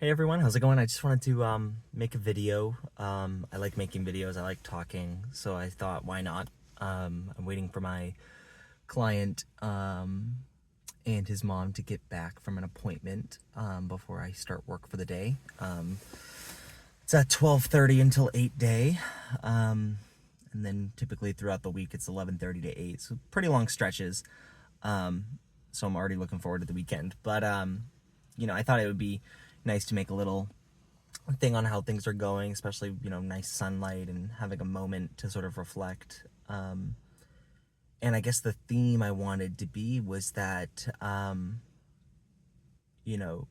Hey everyone, how's it going? I just wanted to make a video. I like making videos, I like talking, so I thought, why not? I'm waiting for my client and his mom to get back from an appointment before I start work for the day. It's at 12:30 until 8 day, and then typically throughout the week it's 11:30 to 8, so pretty long stretches. So I'm already looking forward to the weekend. But I thought it would be nice to make a little thing on how things are going, especially, nice sunlight and having a moment to sort of reflect. And I guess the theme I wanted to be was that, you know,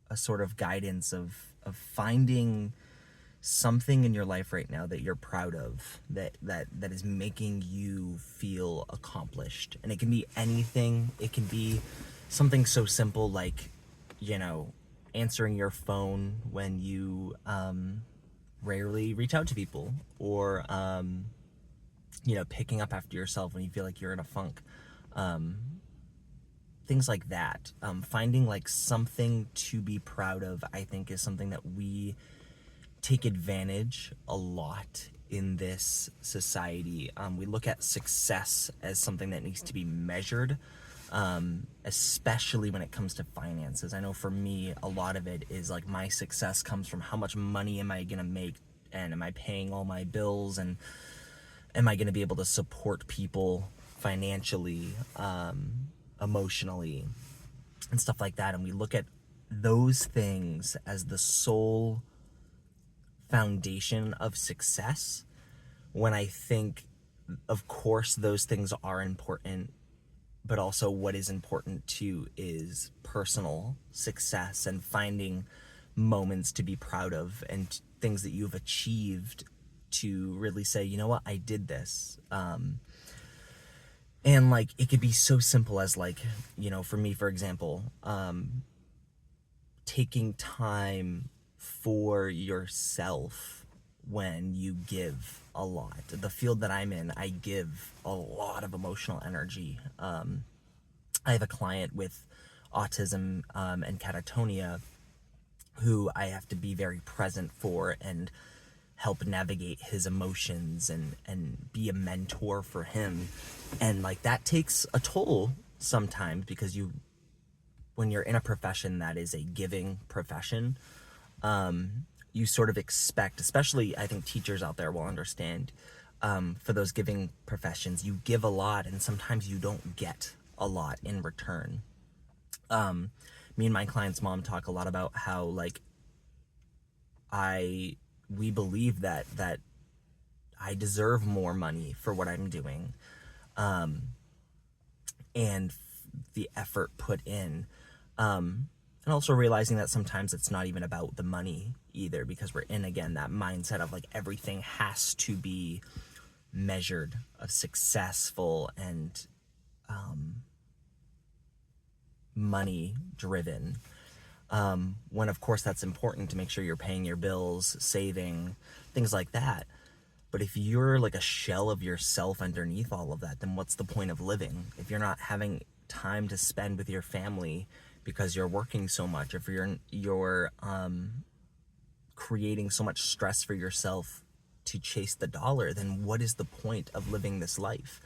a sort of guidance of finding something in your life right now that you're proud of, that is making you feel accomplished. And it can be anything. It can be something so simple like, answering your phone when you rarely reach out to people, or picking up after yourself when you feel like you're in a funk. Things like that. Finding like something to be proud of, I think, is something that we take advantage a lot in this society. We look at success as something that needs to be measured, especially when it comes to finances. I know for me, a lot of it is like my success comes from how much money am I gonna make, and am I paying all my bills, and am I gonna be able to support people financially, emotionally, and stuff like that. And we look at those things as the sole foundation of success, when I think, of course, those things are important, but also what is important too is personal success and finding moments to be proud of, and things that you've achieved to really say, you know what, I did this. And like, it could be so simple as like, for me, for example, taking time for yourself when you give a lot. The field that I'm in, I give a lot of emotional energy. I have a client with autism and catatonia who I have to be very present for and help navigate his emotions and be a mentor for him. And like, that takes a toll sometimes, because when you're in a profession that is a giving profession, you sort of expect, especially I think teachers out there will understand, for those giving professions, you give a lot and sometimes you don't get a lot in return. Me and my client's mom talk a lot about how, like, we believe that I deserve more money for what I'm doing, and the effort put in. And also realizing that sometimes it's not even about the money either, because we're in, again, that mindset of like everything has to be measured, of successful and money driven. When of course that's important to make sure you're paying your bills, saving, things like that. But if you're like a shell of yourself underneath all of that, then what's the point of living? If you're not having time to spend with your family because you're working so much, if you're creating so much stress for yourself to chase the dollar, then what is the point of living this life?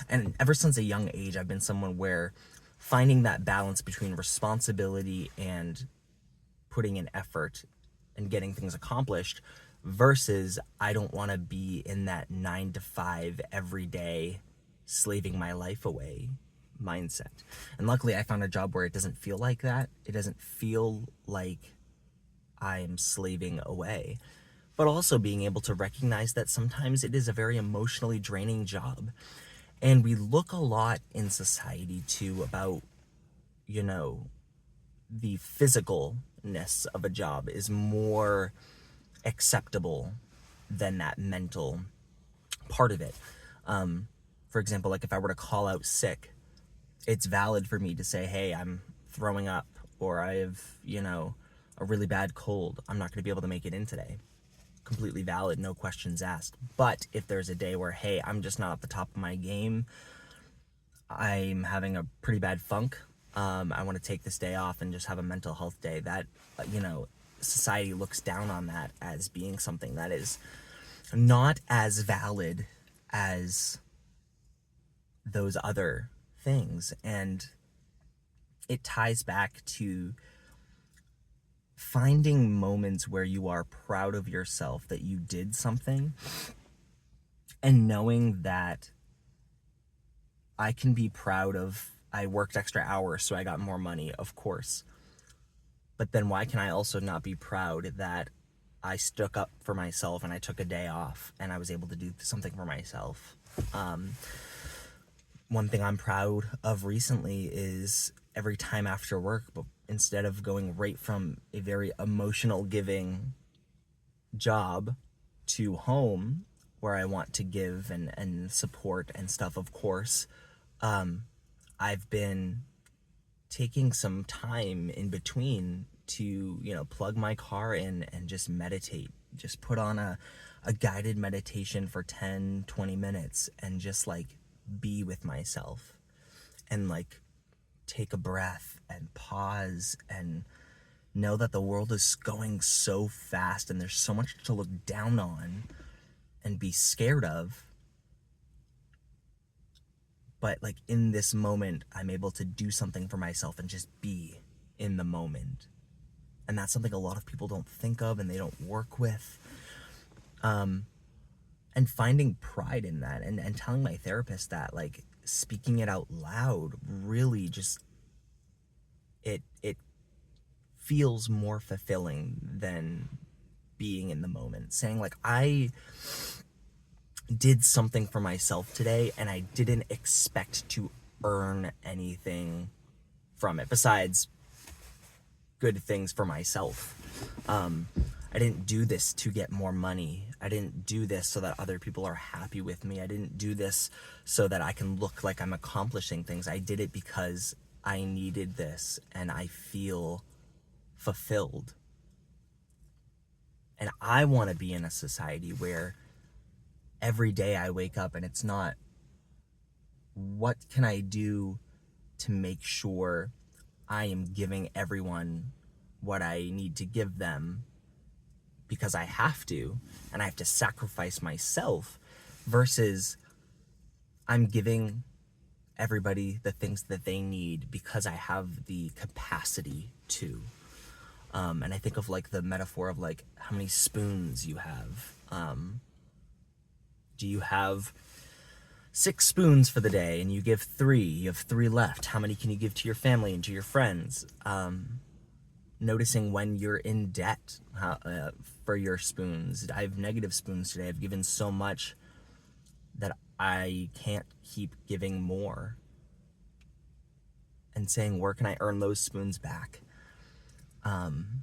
And ever since a young age, I've been someone where finding that balance between responsibility and putting in effort and getting things accomplished, versus I don't want to be in that 9 to 5 every day, slaving my life away mindset. And luckily I found a job where it doesn't feel like that. It doesn't feel like I'm slaving away, but also being able to recognize that sometimes it is a very emotionally draining job. And we look a lot in society too about, the physicalness of a job is more acceptable than that mental part of it. For example, like if I were to call out sick, it's valid for me to say, hey, I'm throwing up, or I have, a really bad cold. I'm not going to be able to make it in today. Completely valid, no questions asked. But if there's a day where, hey, I'm just not at the top of my game, I'm having a pretty bad funk, I want to take this day off and just have a mental health day. That, society looks down on that as being something that is not as valid as those other things. And it ties back to finding moments where you are proud of yourself that you did something, and knowing that I can be proud of, I worked extra hours so I got more money, of course. But then why can I also not be proud that I stuck up for myself and I took a day off and I was able to do something for myself? One thing I'm proud of recently is every time after work, but instead of going right from a very emotional giving job to home where I want to give and support and stuff, of course, I've been taking some time in between to, plug my car in and just meditate. Just put on a guided meditation for 10, 20 minutes and just like be with myself and like take a breath and pause and know that the world is going so fast and there's so much to look down on and be scared of. But like in this moment, I'm able to do something for myself and just be in the moment. And that's something a lot of people don't think of and they don't work with. And finding pride in that and telling my therapist that, like, speaking it out loud really just, it feels more fulfilling than being in the moment. Saying like, I did something for myself today and I didn't expect to earn anything from it besides good things for myself. I didn't do this to get more money. I didn't do this so that other people are happy with me. I didn't do this so that I can look like I'm accomplishing things. I did it because I needed this and I feel fulfilled. And I want to be in a society where every day I wake up and it's not, what can I do to make sure I am giving everyone what I need to give them because I have to, and I have to sacrifice myself, versus I'm giving everybody the things that they need because I have the capacity to. And I think of like the metaphor of like how many spoons you have. Do you have 6 spoons for the day and you give 3, you have 3 left? How many can you give to your family and to your friends? Noticing when you're in debt for your spoons. I have negative spoons today. I've given so much that I can't keep giving more. And saying, where can I earn those spoons back? And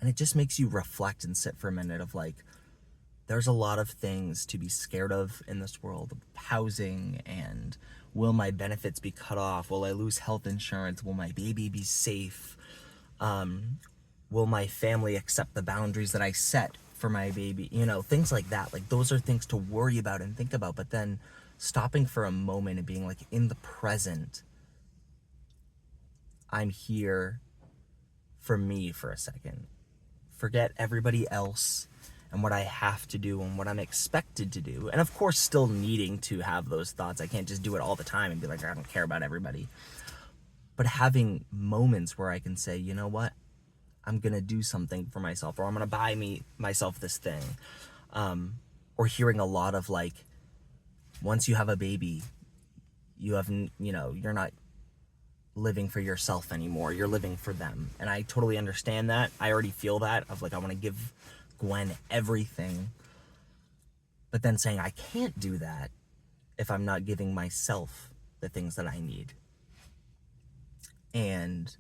it just makes you reflect and sit for a minute of like, there's a lot of things to be scared of in this world. Housing, and will my benefits be cut off? Will I lose health insurance? Will my baby be safe? Will my family accept the boundaries that I set for my baby? Things like that. Like, those are things to worry about and think about. But then stopping for a moment and being like, in the present, I'm here for me for a second. Forget everybody else and what I have to do and what I'm expected to do. And of course, still needing to have those thoughts. I can't just do it all the time and be like, I don't care about everybody. But having moments where I can say, you know what? I'm going to do something for myself, or I'm going to buy myself this thing. Or hearing a lot of like, once you have a baby, you have, you're not living for yourself anymore. You're living for them. And I totally understand that. I already feel that of like, I want to give Gwen everything. But then saying I can't do that if I'm not giving myself the things that I need. And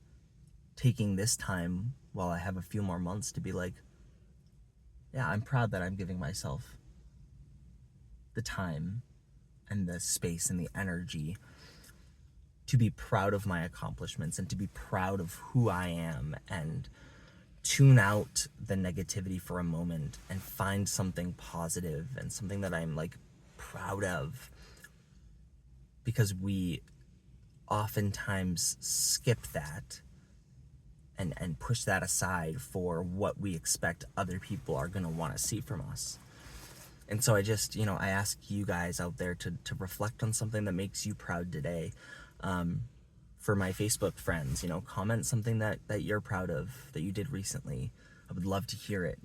taking this time while I have a few more months to be like, yeah, I'm proud that I'm giving myself the time and the space and the energy to be proud of my accomplishments and to be proud of who I am, and tune out the negativity for a moment and find something positive and something that I'm like proud of. Because we oftentimes skip that and push that aside for what we expect other people are going to want to see from us. And so I just, I ask you guys out there to reflect on something that makes you proud today. For my Facebook friends, comment something that you're proud of, that you did recently. I would love to hear it.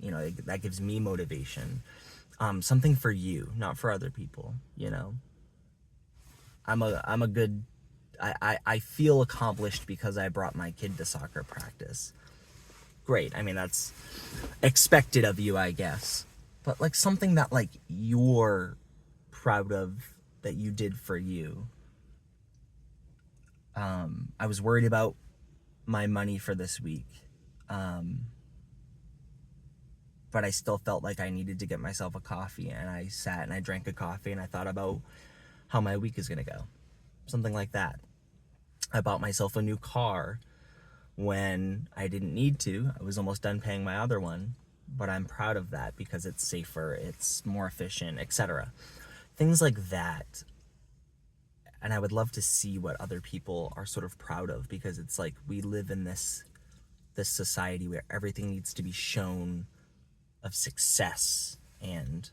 That gives me motivation. Something for you, not for other people. I'm a good, I feel accomplished because I brought my kid to soccer practice. Great. I mean, that's expected of you, I guess. But like something that like you're proud of that you did for you. I was worried about my money for this week. But I still felt like I needed to get myself a coffee, and I sat and I drank a coffee and I thought about how my week is going to go. Something like that. I bought myself a new car when I didn't need to. I was almost done paying my other one, but I'm proud of that because it's safer, it's more efficient, etc. Things like that. And I would love to see what other people are sort of proud of, because it's like we live in this society where everything needs to be shown of success and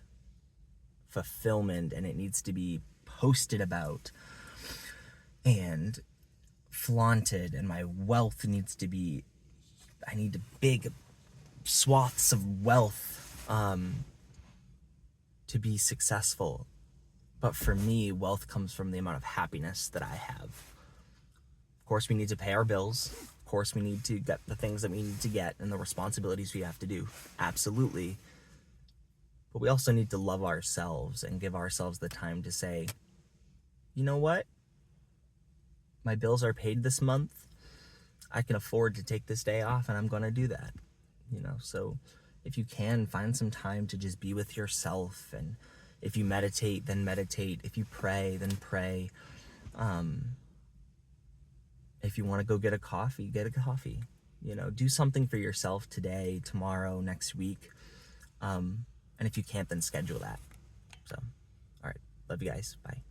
fulfillment, and it needs to be posted about and flaunted, and my wealth needs to be, I need big swaths of wealth to be successful. But for me, wealth comes from the amount of happiness that I have. Of course, we need to pay our bills. Of course, we need to get the things that we need to get and the responsibilities we have to do. Absolutely. But we also need to love ourselves and give ourselves the time to say, you know what? My bills are paid this month. I can afford to take this day off, and I'm going to do that. So if you can, find some time to just be with yourself. And if you meditate, then meditate. If you pray, then pray. If you want to go get a coffee, get a coffee. Do something for yourself today, tomorrow, next week. And if you can't, then schedule that. So, all right. Love you guys. Bye.